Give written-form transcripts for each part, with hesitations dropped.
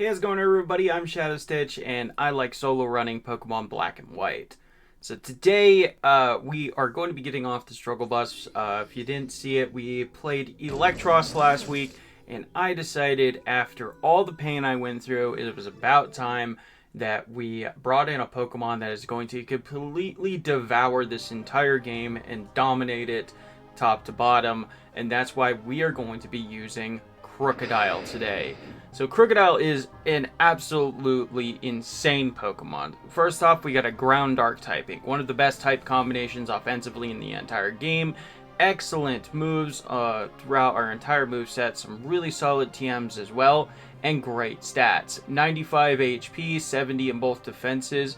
Hey, how's it going everybody? I'm Shadow Stitch, and I like solo running Pokemon Black and White. So today, we are going to be getting off the struggle bus. If you didn't see it, we played Eelektross last week, and I decided after all the pain I went through, it was about time that we brought in a Pokemon that is going to completely devour this entire game and dominate it top to bottom, and that's why we are going to be using Krookodile today. So Krookodile is an absolutely insane Pokemon. First off, we got a ground dark typing, one of the best type combinations offensively in the entire game. Excellent moves throughout our entire moveset, some really solid TMs as well, and great stats. 95 HP, 70 in both defenses,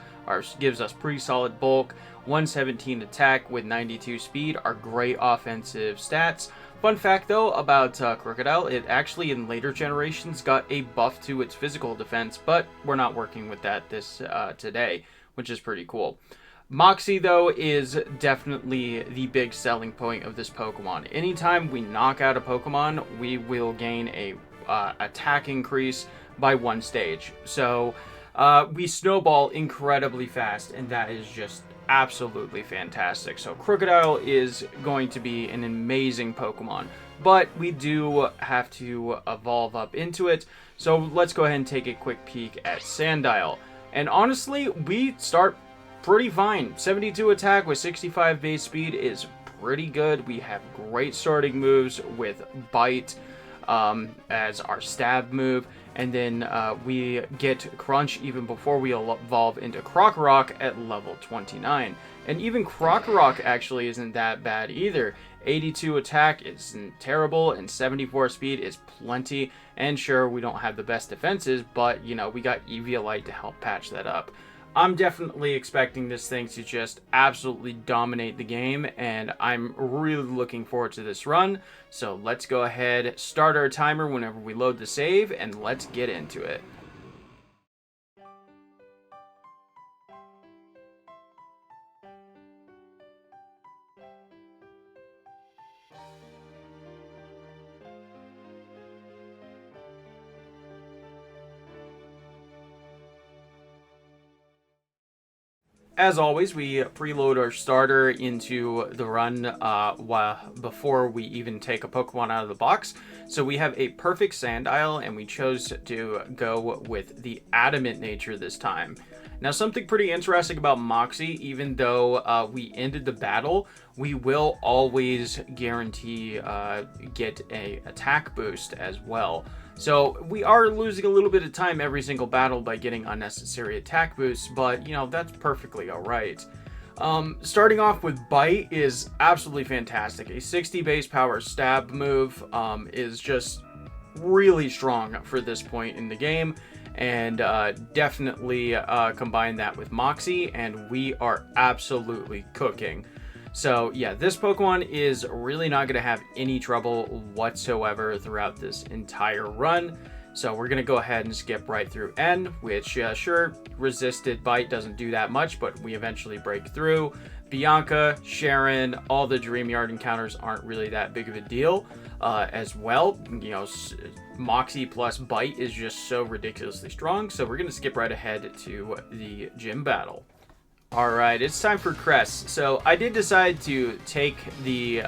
gives us pretty solid bulk. 117 attack with 92 speed are great offensive stats. Fun fact though about Krookodile, it actually in later generations got a buff to its physical defense, but we're not working with that today, which is pretty cool. Moxie though is definitely the big selling point of this Pokemon. Anytime we knock out a Pokemon, we will gain a attack increase by 1 stage. So we snowball incredibly fast, and that is just absolutely fantastic. So Krookodile is going to be an amazing Pokemon, but we do have to evolve up into it. So let's go ahead and take a quick peek at Sandile. And honestly, we start pretty fine. 72 attack with 65 base speed is pretty good. We have great starting moves with Bite as our stab move. And then we get Crunch even before we evolve into Krokorok at level 29. And even Krokorok actually isn't that bad either. 82 attack isn't terrible, and 74 speed is plenty. And sure, we don't have the best defenses, but, you know, we got Eviolite to help patch that up. I'm definitely expecting this thing to just absolutely dominate the game, and I'm really looking forward to this run. So let's go ahead, start our timer whenever we load the save, and let's get into it. As always, we preload our starter into the run before we even take a Pokemon out of the box. So we have a perfect Sandile, and we chose to go with the adamant nature this time. Now, something pretty interesting about Moxie, even though we ended the battle, we will always guarantee get a attack boost as well. So we are losing a little bit of time every single battle by getting unnecessary attack boosts, but, you know, that's perfectly alright. Starting off with Bite is absolutely fantastic. A 60 base power stab move is just really strong for this point in the game, and definitely combine that with Moxie, and we are absolutely cooking. So yeah, this Pokemon is really not going to have any trouble whatsoever throughout this entire run. So we're going to go ahead and skip right through N, which sure, resisted Bite doesn't do that much, but we eventually break through. Bianca, Sharon, all the Dream Yard encounters aren't really that big of a deal as well. You know, Moxie plus Bite is just so ridiculously strong, so we're going to skip right ahead to the gym battle. Alright, it's time for Crest. So I did decide to take the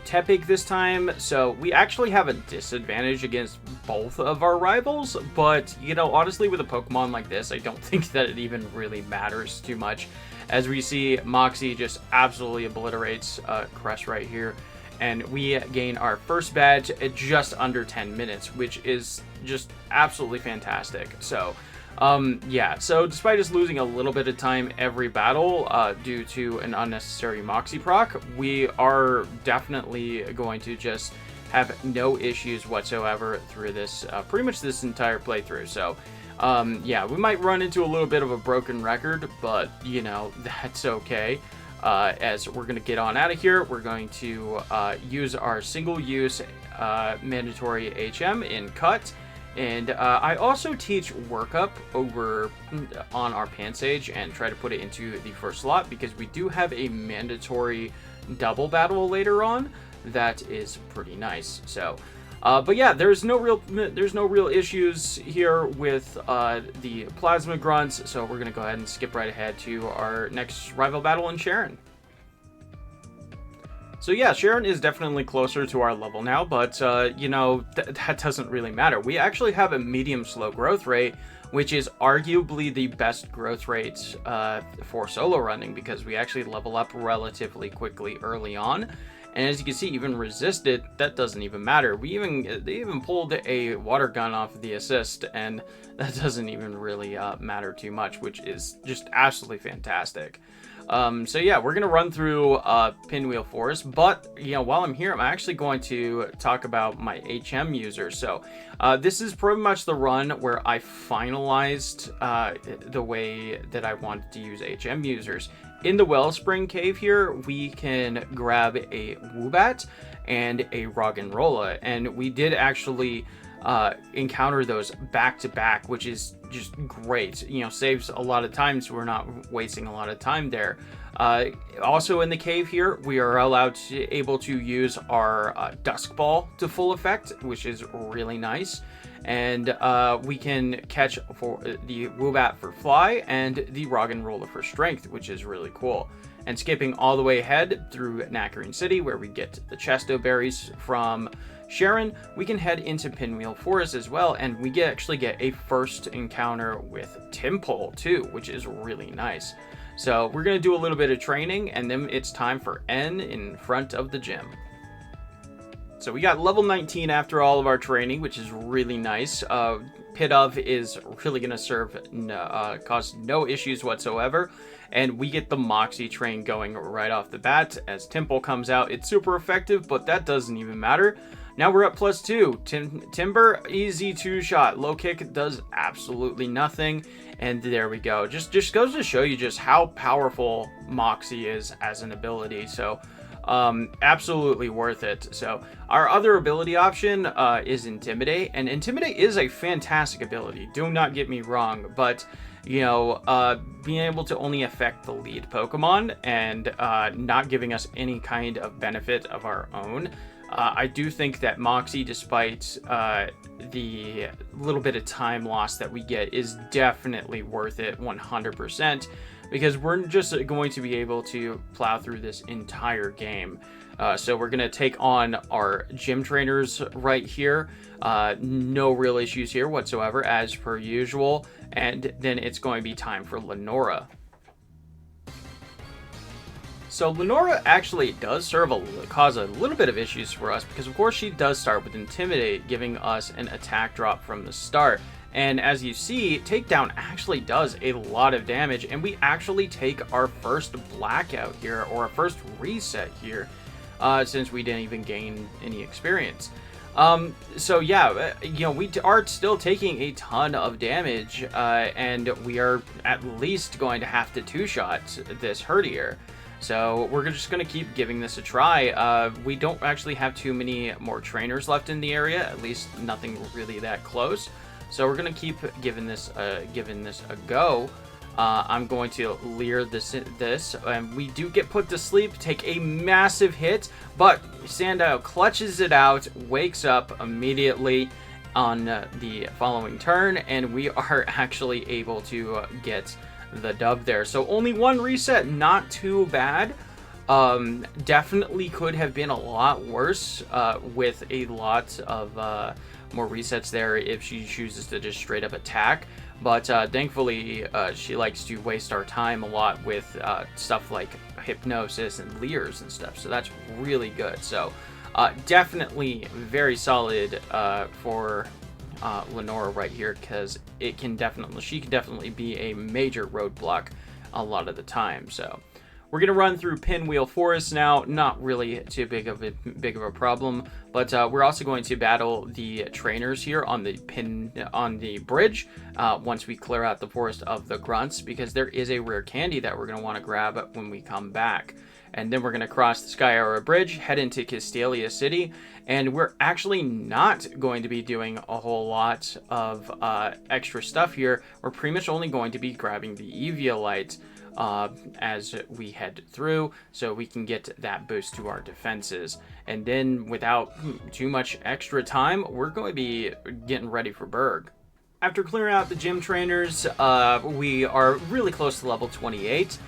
Tepig this time, so we actually have a disadvantage against both of our rivals, but, you know, honestly with a Pokemon like this, I don't think that it even really matters too much. As we see, Moxie just absolutely obliterates Crest right here, and we gain our first badge at just under 10 minutes, which is just absolutely fantastic. So yeah, so despite us losing a little bit of time every battle due to an unnecessary Moxie proc, we are definitely going to just have no issues whatsoever through this, pretty much this entire playthrough. So yeah, we might run into a little bit of a broken record, but, you know, that's okay. As we're going to get on out of here, we're going to use our single-use mandatory HM in Cut. And I also teach workup over on our Pansage and try to put it into the first slot, because we do have a mandatory double battle later on that is pretty nice. So But yeah, there's no real issues here with the plasma grunts, so we're gonna go ahead and skip right ahead to our next rival battle in Sharon. So yeah, Sharon is definitely closer to our level now, but you know, that doesn't really matter. We actually have a medium slow growth rate, which is arguably the best growth rate for solo running, because we actually level up relatively quickly early on. And as you can see, even resisted, that doesn't even matter. They even pulled a water gun off of the assist, and that doesn't even really matter too much, which is just absolutely fantastic. So yeah, we're gonna run through Pinwheel Forest, but you know, while I'm here, I'm actually going to talk about my HM users. So this is pretty much the run where I finalized the way that I wanted to use HM users. In the Wellspring Cave here, we can grab a Woobat and a Roggenrola, and we did actually encounter those back to back, which is just great. You know, saves a lot of time, so we're not wasting a lot of time there. Also in the cave here, we are able to use our Dusk Ball to full effect, which is really nice. And we can catch for the Woobat for Fly and the Roggenrola for Strength, which is really cool. And skipping all the way ahead through Nackarine City, where we get the Chesto Berries from Sharon, we can head into Pinwheel Forest as well, and we actually get a first encounter with Timpole too, which is really nice. So we're going to do a little bit of training, and then it's time for N in front of the gym. So we got level 19 after all of our training, which is really nice. Pidove is really going to cause no issues whatsoever. And we get the Moxie train going right off the bat. As Timpole comes out, it's super effective, but that doesn't even matter. Now we're at +2. Timber, easy 2-shot. Low kick does absolutely nothing. And there we go. Just goes to show you just how powerful Moxie is as an ability. So absolutely worth it. So our other ability option is Intimidate, and Intimidate is a fantastic ability, do not get me wrong, but you know, being able to only affect the lead Pokemon and not giving us any kind of benefit of our own, I do think that Moxie, despite the little bit of time loss that we get, is definitely worth it 100%. Because we're just going to be able to plow through this entire game. So we're going to take on our gym trainers right here. No real issues here whatsoever, as per usual. And then it's going to be time for Lenora. So Lenora actually does cause a little bit of issues for us, because of course she does start with Intimidate, giving us an attack drop from the start. And as you see, Takedown actually does a lot of damage, and we actually take our first blackout here, or our first reset here, since we didn't even gain any experience. So yeah, you know, we are still taking a ton of damage, and we are at least going to have to 2-shot this Herdier. So we're just going to keep giving this a try. We don't actually have too many more trainers left in the area, at least nothing really that close. So we're going to keep giving this a go. I'm going to leer this, and we do get put to sleep, take a massive hit, but Sandile clutches it out, wakes up immediately on the following turn, and we are actually able to get the dub there. So only one reset, not too bad. Definitely could have been a lot worse with a lot of more resets there if she chooses to just straight up attack, but thankfully she likes to waste our time a lot with stuff like hypnosis and leers and stuff, so that's really good. So definitely very solid for Lenora right here, because she can definitely be a major roadblock a lot of the time. So we're going to run through Pinwheel Forest now. Not really too big of a problem, but we're also going to battle the trainers here on the bridge once we clear out the forest of the grunts, because there is a rare candy that we're going to want to grab when we come back. And then we're going to cross the Sky Arrow Bridge, head into Castelia City, and we're actually not going to be doing a whole lot of extra stuff here. We're pretty much only going to be grabbing the Eviolite. as we head through, so we can get that boost to our defenses. And then without too much extra time, we're going to be getting ready for Berg. After clearing out the gym trainers, we are really close to level 28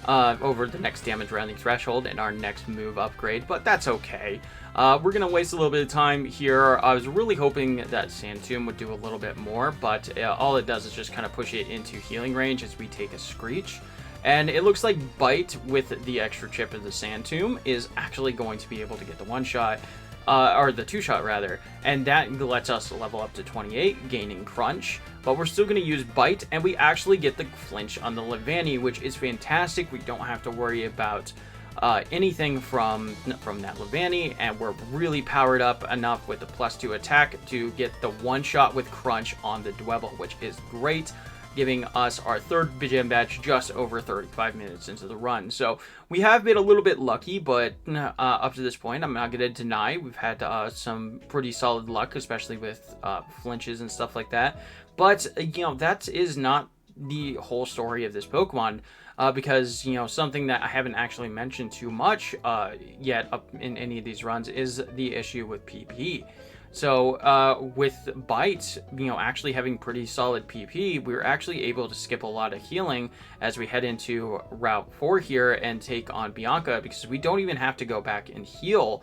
over the next damage rounding threshold and our next move upgrade, but that's okay. We're going to waste a little bit of time here. I was really hoping that Sand Tomb would do a little bit more, but all it does is just kind of push it into healing range as we take a Screech. And it looks like Bite with the extra chip of the Sand Tomb is actually going to be able to get the one-shot, or the two-shot rather, and that lets us level up to 28, gaining Crunch. But we're still going to use Bite, and we actually get the flinch on the Levani, which is fantastic. We don't have to worry about anything from that Levani, and we're really powered up enough with the +2 attack to get the one-shot with Crunch on the Dwebble, which is great, giving us our third gym badge just over 35 minutes into the run. So we have been a little bit lucky, but up to this point, I'm not going to deny we've had some pretty solid luck, especially with flinches and stuff like that. But, you know, that is not the whole story of this Pokemon, because, you know, something that I haven't actually mentioned too much yet up in any of these runs is the issue with PP. So with Bite, you know, actually having pretty solid PP, we were actually able to skip a lot of healing as we head into Route 4 here and take on Bianca, because we don't even have to go back and heal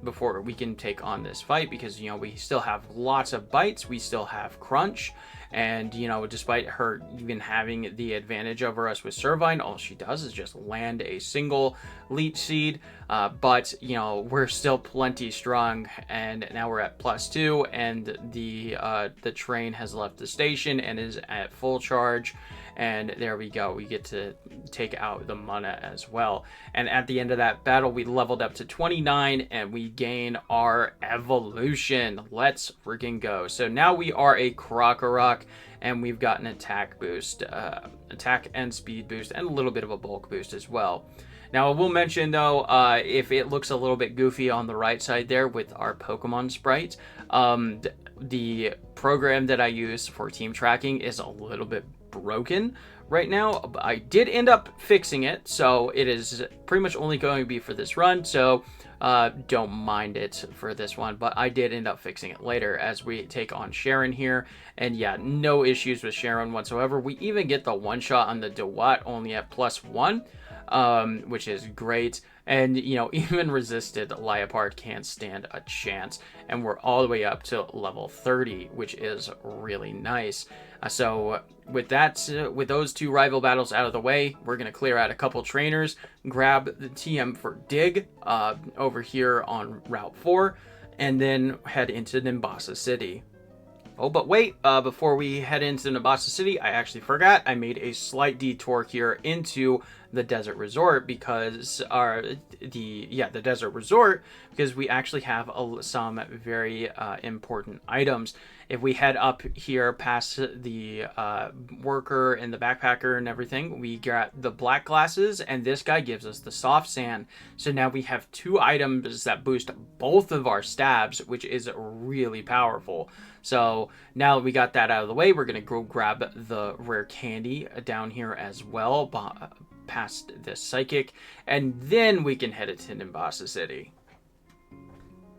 before we can take on this fight, because, you know, we still have lots of bites, we still have Crunch, and, you know, despite her even having the advantage over us with Servine, all she does is just land a single Leech Seed. But, you know, we're still plenty strong, and now we're at +2, and the train has left the station and is at full charge. And there we go. We get to take out the Mana as well. And at the end of that battle, we leveled up to 29 and we gain our evolution. Let's freaking go. So now we are a Krokorok and we've got an attack boost, attack and speed boost, and a little bit of a bulk boost as well. Now, I will mention, though, if it looks a little bit goofy on the right side there with our Pokemon sprite, the program that I use for team tracking is a little bit broken right now. I did end up fixing it, so it is pretty much only going to be for this run, so don't mind it for this one, but I did end up fixing it later as we take on Sharon here. And yeah, no issues with Sharon whatsoever. We even get the one-shot on the DeWatt only at +1. Which is great. And, you know, even resisted Liepard can't stand a chance. And we're all the way up to level 30, which is really nice. So with that, with those two rival battles out of the way, we're going to clear out a couple trainers, grab the TM for Dig over here on Route 4, and then head into Nimbasa City. Oh, but wait, before we head into Nimbasa City, I actually forgot. I made a slight detour here into the Desert Resort because the Desert Resort, because we actually have some very important items. If we head up here past the worker and the backpacker and everything, we got the black glasses, and this guy gives us the soft sand. So now we have two items that boost both of our stabs, which is really powerful. So now that we got that out of the way, we're going to go grab the rare candy down here as well, past this psychic, and then we can head it to Nimbasa City.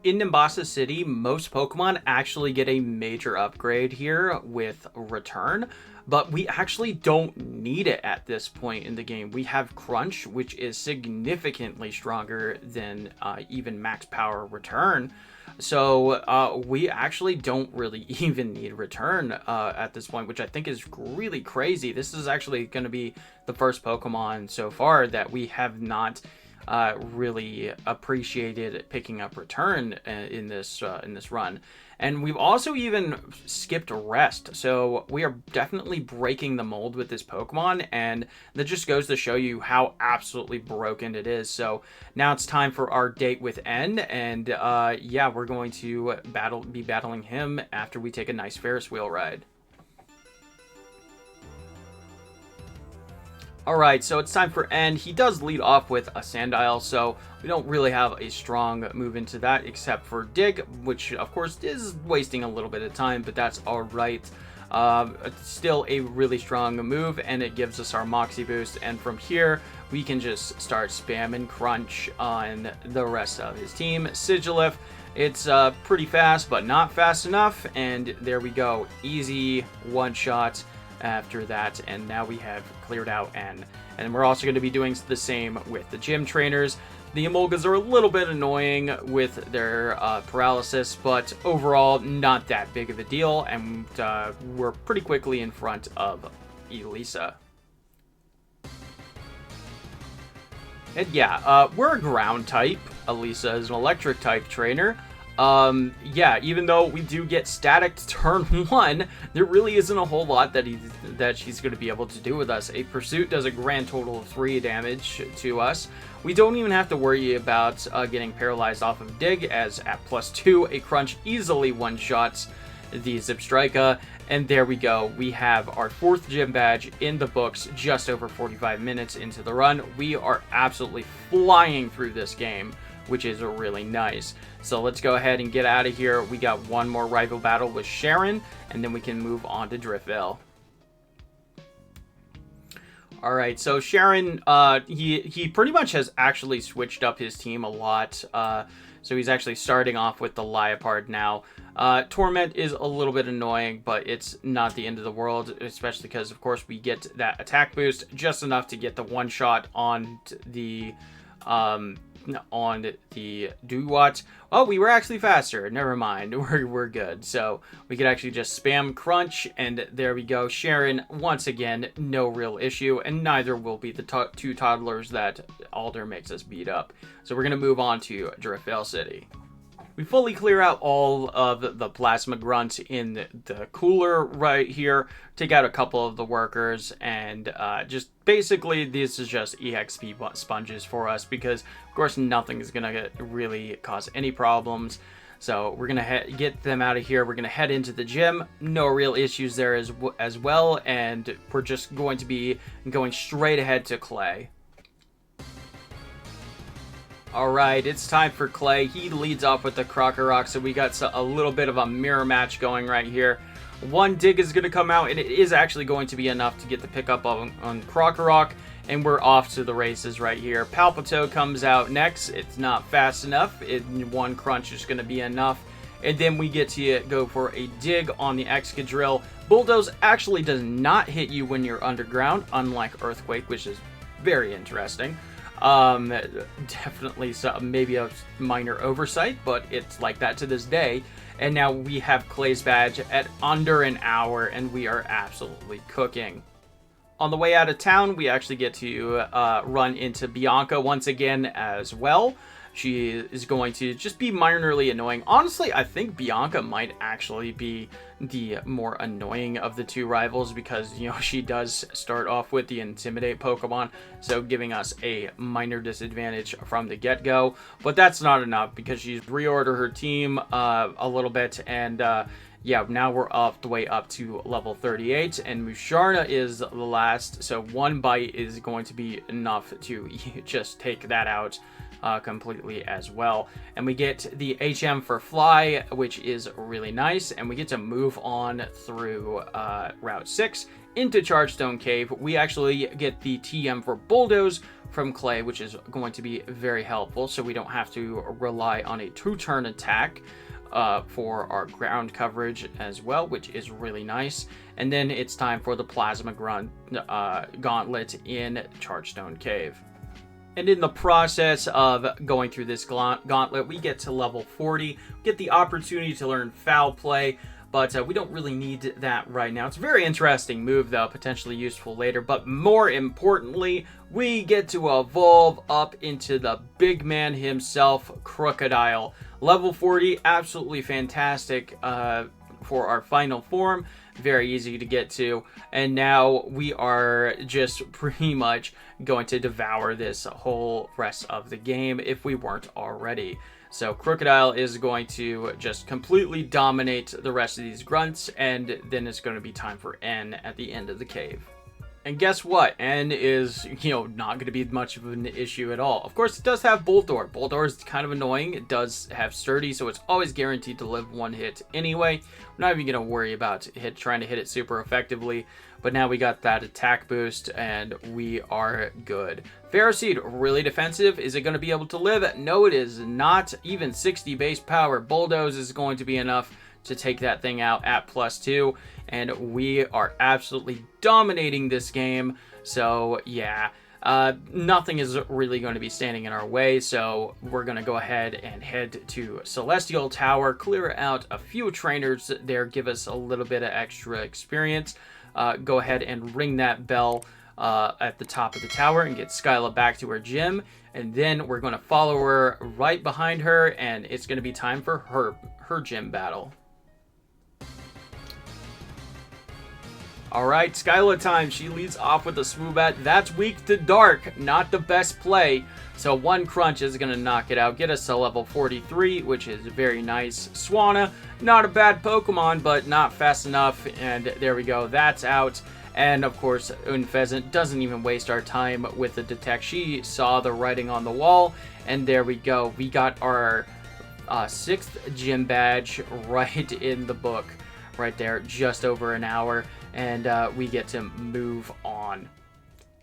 In Nimbasa City, most Pokemon actually get a major upgrade here with Return, but we actually don't need it at this point in the game. We have Crunch, which is significantly stronger than even Max Power Return. So we actually don't really even need Return at this point, which I think is really crazy. This is actually going to be the first Pokemon so far that we have not really appreciated picking up Return in this run. And we've also even skipped Rest, so we are definitely breaking the mold with this Pokemon, and that just goes to show you how absolutely broken it is. So now it's time for our date with N, and yeah, we're going to be battling him after we take a nice Ferris wheel ride. Alright, so it's time for N. He does lead off with a Sandile, so we don't really have a strong move into that except for Dig, which of course is wasting a little bit of time, but that's alright. It's still a really strong move, and it gives us our Moxie boost, and from here we can just start spamming Crunch on the rest of his team. Sigilyph, it's pretty fast, but not fast enough, and there we go. Easy one-shot after that, and now we have cleared out N. And we're also going to be doing the same with the gym trainers. The Emolgas are a little bit annoying with their paralysis, but overall not that big of a deal, and we're pretty quickly in front of Elisa. And yeah, we're a ground type. Elisa is an electric type trainer. Yeah, even though we do get static turn 1, there really isn't a whole lot that she's going to be able to do with us. A Pursuit does a grand total of 3 damage to us. We don't even have to worry about getting paralyzed off of Dig, as at +2, a Crunch easily one-shots the Zipstrika. And there we go. We have our 4th gym badge in the books just over 45 minutes into the run. We are absolutely flying through this game, which is really nice. So let's go ahead and get out of here. We got one more rival battle with Sharon, and then we can move on to Driftveil. All right, so Sharon, he pretty much has actually switched up his team a lot. So he's actually starting off with the Liepard now. Torment is a little bit annoying, but it's not the end of the world, especially because, of course, we get that attack boost just enough to get the one-shot on the Duat. Oh, we were actually faster. Never mind. We're good. So we could actually just spam Crunch, and there we go. Sharon, once again, no real issue, and neither will be the 2 toddlers that Alder makes us beat up. So we're going to move on to Driftveil City. We fully clear out all of the plasma grunts in the cooler right here, take out a couple of the workers, and just basically this is just EXP sponges for us, because of course nothing is going to really cause any problems. So we're going to get them out of here. We're going to head into the gym. No real issues there as well, and we're just going to be going straight ahead to Clay. Alright, it's time for Clay. He leads off with the Krokorok, so we got a little bit of a mirror match going right here. One Dig is going to come out, and it is actually going to be enough to get the pickup on Krokorok, and we're off to the races right here. Palpito comes out next. It's not fast enough. One Crunch is going to be enough. And then we get to go for a Dig on the Excadrill. Bulldoze actually does not hit you when you're underground, unlike Earthquake, which is very interesting. Definitely maybe a minor oversight, but it's like that to this day. And now we have Clay's badge at under an hour, and we are absolutely cooking. On the way out of town, we actually get to run into Bianca once again as well. She is going to just be minorly annoying. Honestly, I think Bianca might actually be the more annoying of the 2 rivals, because, you know, she does start off with the Intimidate Pokemon, so giving us a minor disadvantage from the get-go. But that's not enough, because she's reordered her team a little bit, and yeah, now we're all the way up to level 38, and Musharna is the last, so 1 bite is going to be enough to just take that out completely as well. And we get the HM for Fly, which is really nice, and we get to move on through Route 6 into Chargestone Cave. We actually get the TM for Bulldoze from Clay, which is going to be very helpful, so we don't have to rely on a 2-turn attack for our ground coverage as well, which is really nice. And then it's time for the Plasma Gauntlet in Chargestone Cave. And in the process of going through this gauntlet, we get to level 40, get the opportunity to learn Foul Play, but we don't really need that right now. It's a very interesting move, though, potentially useful later. But more importantly, we get to evolve up into the big man himself, Krookodile. Level 40, absolutely fantastic for our final form. Very easy to get to. And now we are just pretty much going to devour this whole rest of the game if we weren't already. So Krookodile is going to just completely dominate the rest of these grunts, and then it's going to be time for N at the end of the cave. And guess what? N is, not going to be much of an issue at all. Of course, it does have Boldore. Boldore is kind of annoying. It does have Sturdy, so it's always guaranteed to live one hit anyway. We're not even going to worry about trying to hit it super effectively. But now we got that attack boost, and we are good. Ferroseed, really defensive. Is it going to be able to live? No, it is not. Even 60 base power. Bulldoze is going to be enough to take that thing out at +2, and we are absolutely dominating this game. So yeah, nothing is really going to be standing in our way, so we're going to go ahead and head to Celestial Tower, clear out a few trainers there, give us a little bit of extra experience. Go ahead and ring that bell at the top of the tower and get Skyla back to her gym, and then we're going to follow her right behind her, and it's going to be time for her gym battle. Alright, Skyla time. She leads off with a Swoobat. That's weak to Dark. Not the best play. So one crunch is going to knock it out. Get us to level 43, which is very nice. Swanna, not a bad Pokemon, but not fast enough. And there we go. That's out. And of course, Unfezant doesn't even waste our time with the detect. She saw the writing on the wall. And there we go. We got our 6th gym badge right in the book. Right there, just over an hour. And we get to move on.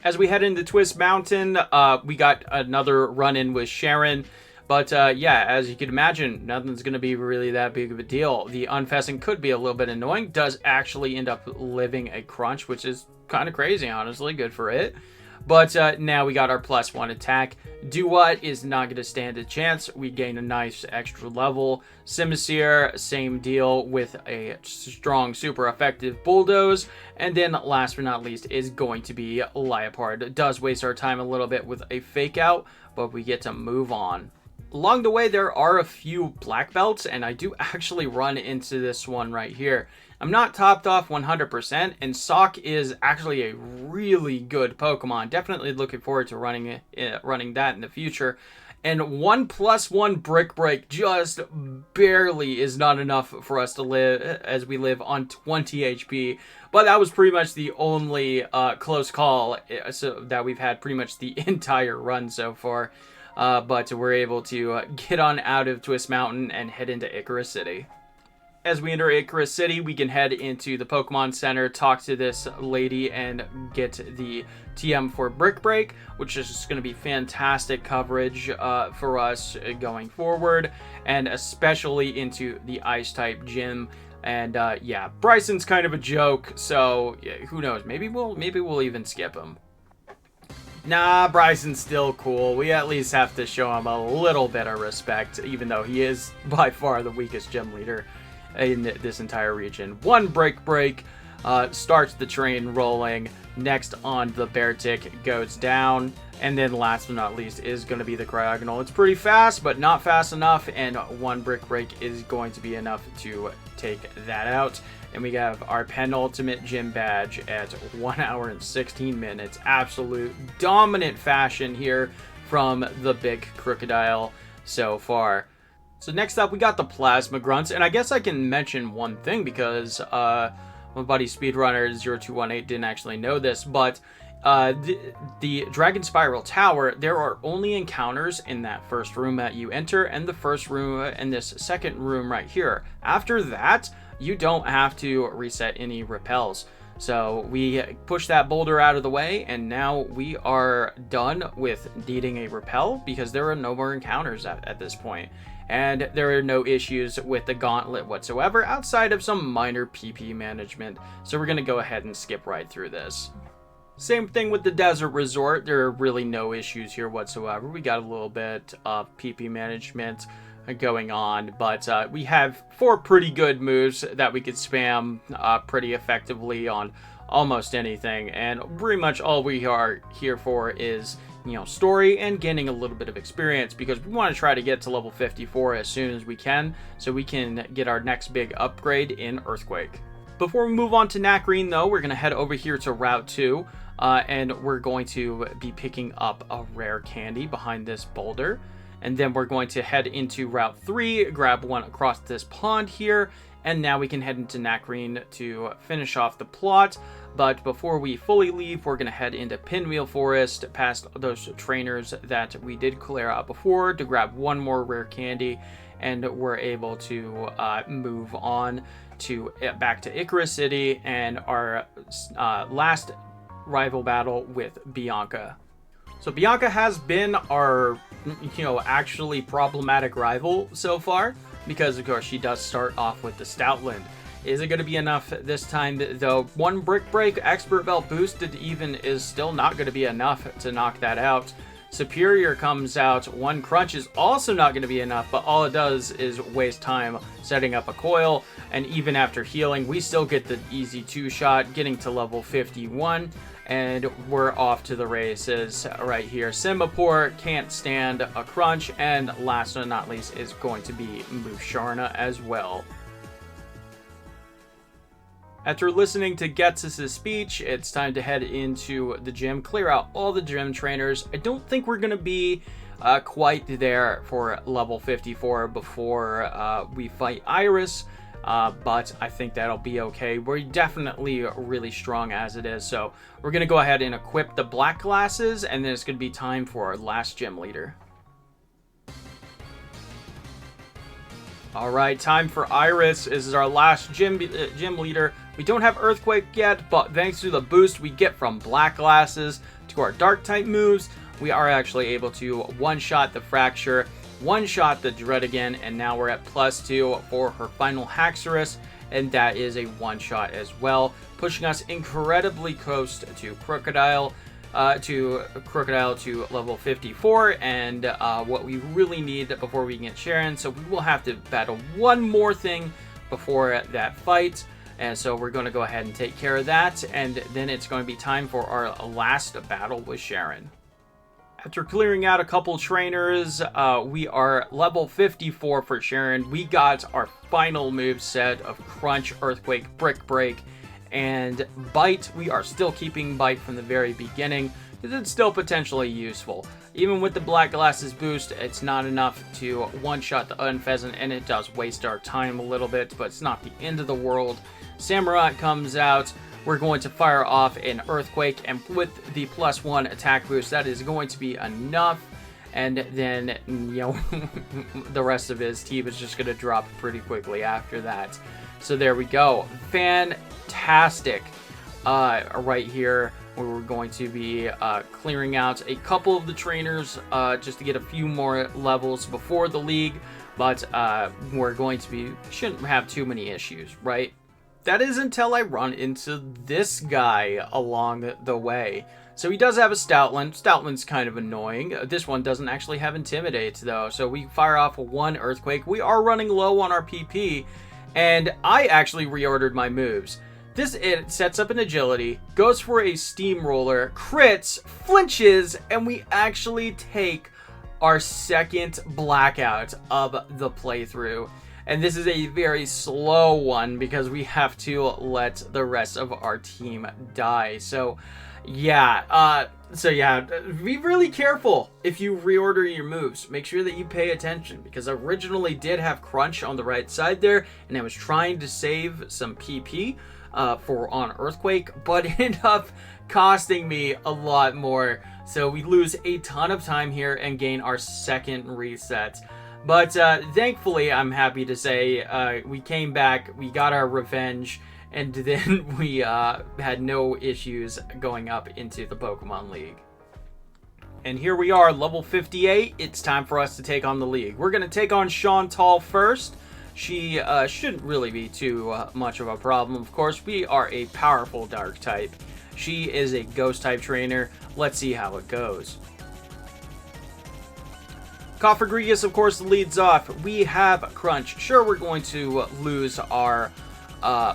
As we head into Twist Mountain, we got another run-in with Sharon. But yeah, as you can imagine, nothing's going to be really that big of a deal. The Unfessing could be a little bit annoying. Does actually end up living a crunch, which is kind of crazy, honestly. Good for it. But now we got our +1 attack. Do What is not going to stand a chance. We gain a nice extra level. Simisear, same deal with a strong, super effective Bulldoze. And then last but not least is going to be Liepard. It does waste our time a little bit with a Fake Out, but we get to move on. Along the way, there are a few black belts, and I do actually run into this one right here. I'm not topped off 100%, and Sock is actually a really good Pokemon. Definitely looking forward to running that in the future. And 1+1 Brick Break just barely is not enough for us to live, as we live on 20 HP. But that was pretty much the only close call that we've had pretty much the entire run so far. But we're able to get on out of Twist Mountain and head into Icarus City. As we enter Icarus City, we can head into the Pokemon Center, talk to this lady, and get the TM for Brick Break, which is just going to be fantastic coverage for us going forward, and especially into the Ice-type gym. And yeah, Bryson's kind of a joke, so yeah, who knows? Maybe we'll even skip him. Nah, Bryson's still cool. We at least have to show him a little bit of respect, even though he is by far the weakest gym leader in this entire region. One Brick Break starts the train rolling. Next on the Beartic goes down. And then last but not least is going to be the Cryogonal. It's pretty fast, but not fast enough. And one Brick Break is going to be enough to take that out. And we have our penultimate gym badge at 1 hour and 16 minutes. Absolute dominant fashion here from the big Krookodile so far. So next up, we got the Plasma Grunts. And I guess I can mention one thing because my buddy Speedrunner 0218 didn't actually know this. But the Dragon Spiral Tower, there are only encounters in that first room that you enter. And the first room and this second room right here. After that, you don't have to reset any repels. So we push that boulder out of the way, and now we are done with needing a repel because there are no more encounters at this point. And there are no issues with the gauntlet whatsoever outside of some minor PP management. So we're going to go ahead and skip right through this. Same thing with the Desert Resort. There are really no issues here whatsoever. We got a little bit of PP management going on, but we have 4 pretty good moves that we could spam pretty effectively on almost anything, and pretty much all we are here for is, you know, story and gaining a little bit of experience, because we want to try to get to level 54 as soon as we can so we can get our next big upgrade in Earthquake. Before we move on to Nacrene though, we're going to head over here to Route 2 and we're going to be picking up a rare candy behind this boulder. And then we're going to head into Route 3, grab one across this pond here, and now we can head into Nacrene to finish off the plot. But before we fully leave, we're going to head into Pinwheel Forest, past those trainers that we did clear out before, to grab one more rare candy, and we're able to move on to back to Icarus City and our last rival battle with Bianca. So Bianca has been our, actually problematic rival so far, because of course she does start off with the Stoutland. Is it going to be enough this time, though? One Brick Break Expert Belt boosted even is still not going to be enough to knock that out. Superior comes out. One Crunch is also not going to be enough, but all it does is waste time setting up a coil, and even after healing, we still get the easy 2-shot, getting to level 51, and we're off to the races right here. Semapour can't stand a Crunch, and last but not least is going to be Musharna as well. After listening to Ghetsis' speech, it's time to head into the gym, clear out all the gym trainers. I don't think we're going to be quite there for level 54 before we fight Iris, but I think that'll be okay. We're definitely really strong as it is, so we're going to go ahead and equip the black glasses, and then it's going to be time for our last gym leader. Alright, time for Iris. This is our last gym leader. We don't have Earthquake yet, but thanks to the boost we get from Black Glasses to our Dark-type moves, we are actually able to one-shot the Fracture, one-shot the Dread again, and now we're at +2 for her final Haxorus, and that is a one-shot as well, pushing us incredibly close to Krookodile. To level 54, and what we really need before we can get Sharon, so we will have to battle one more thing before that fight, and so we're going to go ahead and take care of that, and then it's going to be time for our last battle with Sharon. After clearing out a couple trainers, we are level 54 for Sharon. We got our final move set of Crunch, Earthquake, Brick Break, and Bite. We are still keeping Bite from the very beginning, because it's still potentially useful. Even with the Black Glasses boost, it's not enough to one-shot the Unpheasant, and it does waste our time a little bit, but it's not the end of the world. Samurai comes out. We're going to fire off an Earthquake, and with the +1 attack boost, that is going to be enough. And then, the rest of his team is just going to drop pretty quickly after that. So there we go. Fantastic. Right here, where we're going to be clearing out a couple of the trainers just to get a few more levels before the league. But we're going to be, shouldn't have too many issues, right? That is until I run into this guy along the way. So he does have a Stoutland. Stoutland's kind of annoying. This one doesn't actually have Intimidate, though. So we fire off one Earthquake. We are running low on our PP, and I actually reordered my moves. It sets up an Agility, goes for a Steamroller, crits, flinches, and we actually take our second blackout of the playthrough. And this is a very slow one because we have to let the rest of our team die. So yeah, be really careful if you reorder your moves. Make sure that you pay attention, because I originally did have Crunch on the right side there, and I was trying to save some PP on Earthquake, but it ended up costing me a lot more. So we lose a ton of time here and gain our second reset. But thankfully, I'm happy to say we came back, we got our revenge, and then we had no issues going up into the Pokemon League. And here we are, level 58. It's time for us to take on the League. We're going to take on Chantal first. She shouldn't really be too much of a problem. Of course, we are a powerful Dark type. She is a Ghost type trainer. Let's see how it goes. Cofagrigus, of course, leads off. We have Crunch. Sure, we're going to lose our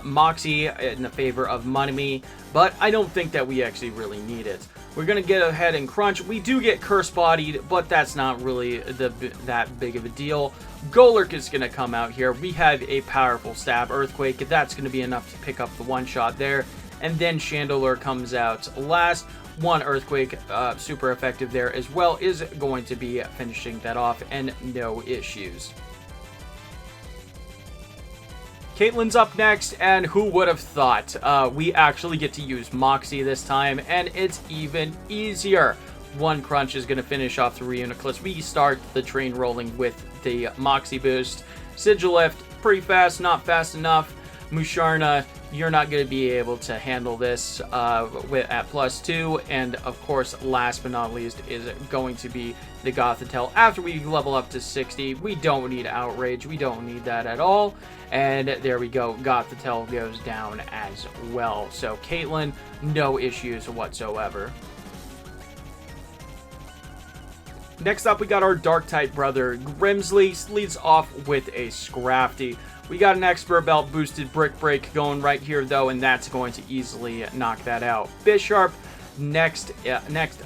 Moxie in the favor of Money, but I don't think that we actually really need it. We're going to get ahead and Crunch. We do get Curse Bodied, but that's not really that big of a deal. Golurk is going to come out here. We have a powerful Stab Earthquake. That's going to be enough to pick up the one-shot there. And then Chandelure comes out last. One Earthquake, super effective there as well, is going to be finishing that off, and no issues. Caitlin's up next, and who would have thought? We actually get to use Moxie this time, and it's even easier. One crunch is going to finish off the Reuniclus. We start the train rolling with the Moxie boost. Sigilyph, pretty fast, not fast enough. Musharna, you're not going to be able to handle this at +2. And of course, last but not least, is going to be the Gothitelle. After we level up to 60, we don't need Outrage. We don't need that at all. And there we go. Gothitelle goes down as well. So Caitlin, no issues whatsoever. Next up, we got our Dark-type brother, Grimsley, leads off with a Scrafty. We got an Expert Belt boosted Brick Break going right here, though, and that's going to easily knock that out. Bisharp, next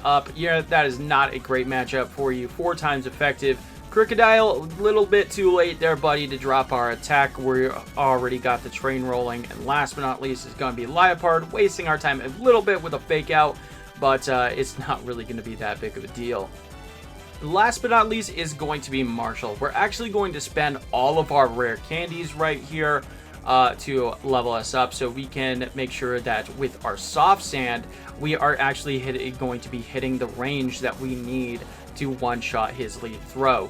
up. Yeah, that is not a great matchup for you. 4 times effective. Krookodile, a little bit too late there, buddy, to drop our attack. We already got the train rolling. And last but not least is going to be Liepard, wasting our time a little bit with a Fake Out, but it's not really going to be that big of a deal. Last but not least is going to be Marshall. We're actually going to spend all of our rare candies right here to level us up, so we can make sure that with our soft sand, we are actually going to be hitting the range that we need to one-shot his lead throw.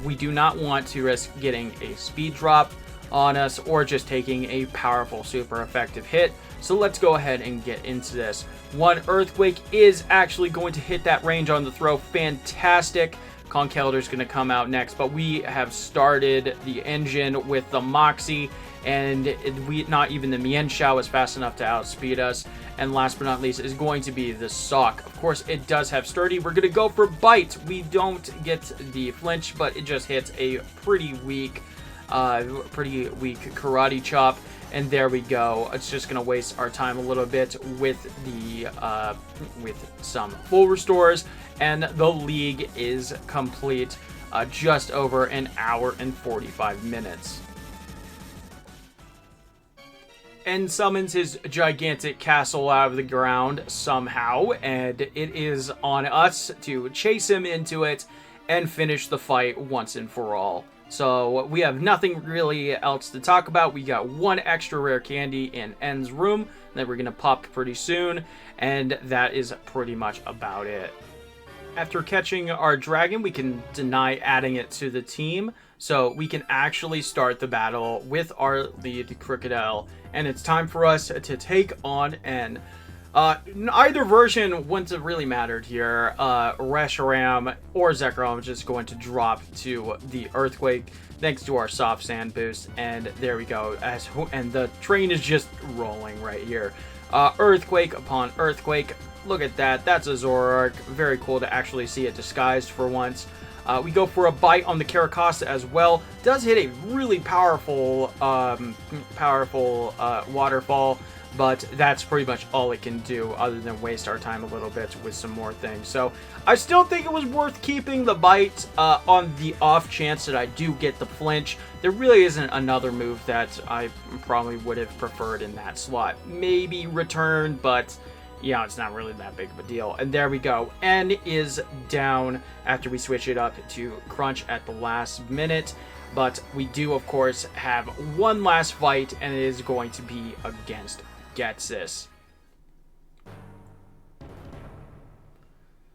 We do not want to risk getting a speed drop on us or just taking a powerful, super effective hit. So let's go ahead and get into this. One Earthquake is actually going to hit that range on the throw. Fantastic. Conkeldur's going to come out next, but we have started the engine with the Moxie, and not even the Mienshao is fast enough to outspeed us. And last but not least is going to be the Sock. Of course, it does have Sturdy. We're going to go for Bite. We don't get the flinch, but it just hits a pretty weak Karate Chop. And there we go. It's just going to waste our time a little bit with some full restores. And the league is complete. Just over an hour and 45 minutes. And summons his gigantic castle out of the ground somehow. And it is on us to chase him into it and finish the fight once and for all. So we have nothing really else to talk about. We got one extra rare candy in N's room that we're going to pop pretty soon. And that is pretty much about it. After catching our dragon, we can deny adding it to the team. So we can actually start the battle with our lead Krookodile. And it's time for us to take on N. Either version wouldn't have really mattered here. Reshiram or Zekrom is just going to drop to the Earthquake thanks to our soft sand boost. And there we go. And the train is just rolling right here. Earthquake upon Earthquake. Look at that. That's a Zoroark. Very cool to actually see it disguised for once. We go for a Bite on the Caracasa as well. Does hit a really powerful waterfall. But that's pretty much all it can do other than waste our time a little bit with some more things. So I still think it was worth keeping the Bite on the off chance that I do get the flinch. There really isn't another move that I probably would have preferred in that slot. Maybe Return, but yeah, it's not really that big of a deal. And there we go. N is down after we switch it up to Crunch at the last minute. But we do, of course, have one last fight, and it is going to be against Getsis.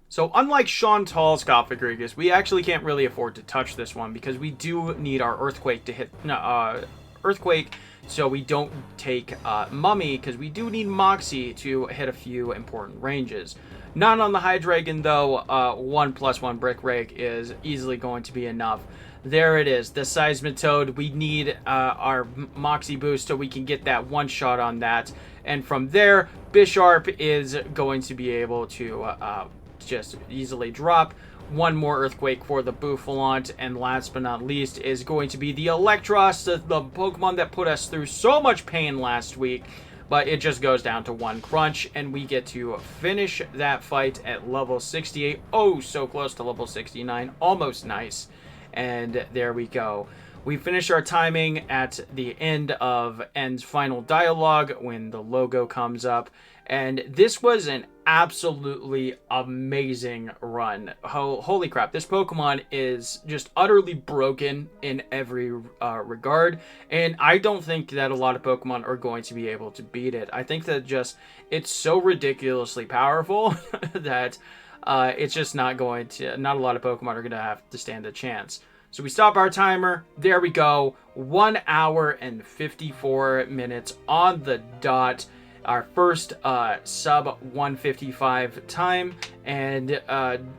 So unlike Chantal's Scoffagrigus, we actually can't really afford to touch this one because we do need our Earthquake to hit Earthquake, so we don't take Mummy because we do need Moxie to hit a few important ranges. Not on the Hydreigon though. 1+1 Brick Rake is easily going to be enough. There it is, the Seismitoad. We need our Moxie boost so we can get that one shot on that. And from there, Bisharp is going to be able to just easily drop. One more Earthquake for the Bouffalante. And last but not least is going to be the Eelektross, the Pokemon that put us through so much pain last week. But it just goes down to one crunch, and we get to finish that fight at level 68. Oh, so close to level 69. Almost nice. And there we go. We finish our timing at the end of End's final dialogue when the logo comes up. And this was an absolutely amazing run. Holy crap, this Pokemon is just utterly broken in every regard. And I don't think that a lot of Pokemon are going to be able to beat it. I think that just it's so ridiculously powerful that it's just not a lot of Pokemon are going to have to stand a chance. So we stop our timer. There we go. 1 hour and 54 minutes on the dot. Our first sub 155 time. And,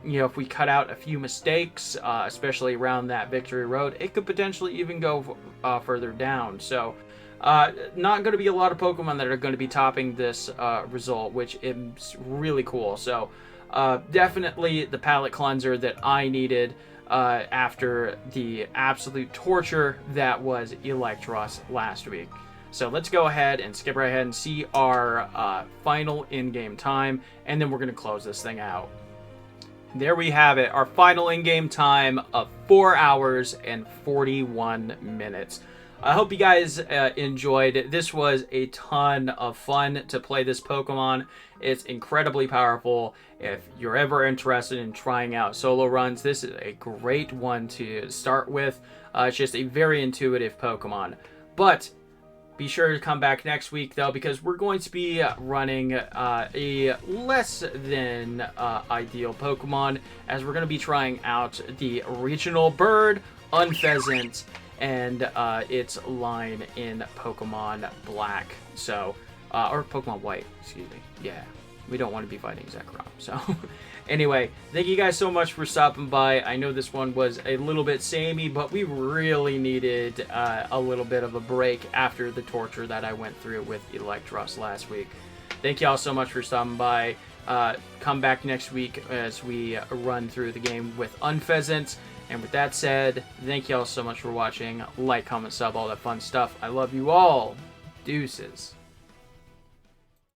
if we cut out a few mistakes, especially around that victory road, it could potentially even go further down. So, not going to be a lot of Pokemon that are going to be topping this result, which is really cool. So, definitely the palate cleanser that I needed. After the absolute torture that was Eelektross last week. So let's go ahead and skip right ahead and see our final in-game time, and then we're going to close this thing out. There we have it, our final in-game time of 4 hours and 41 minutes. I hope you guys enjoyed. This was a ton of fun to play this Pokemon. It's incredibly powerful. If you're ever interested in trying out solo runs, this is a great one to start with. It's just a very intuitive Pokemon. But be sure to come back next week, though, because we're going to be running a less than ideal Pokemon, as we're going to be trying out the regional bird, Unpheasant, and its line in Pokemon Black. So, or Pokemon White, excuse me. Yeah, we don't want to be fighting Zekrom. So, anyway, thank you guys so much for stopping by. I know this one was a little bit samey, but we really needed a little bit of a break after the torture that I went through with Eelektross last week. Thank you all so much for stopping by. Come back next week as we run through the game with Unpheasant. And with that said, thank you all so much for watching. Like, comment, sub, all that fun stuff. I love you all. Deuces.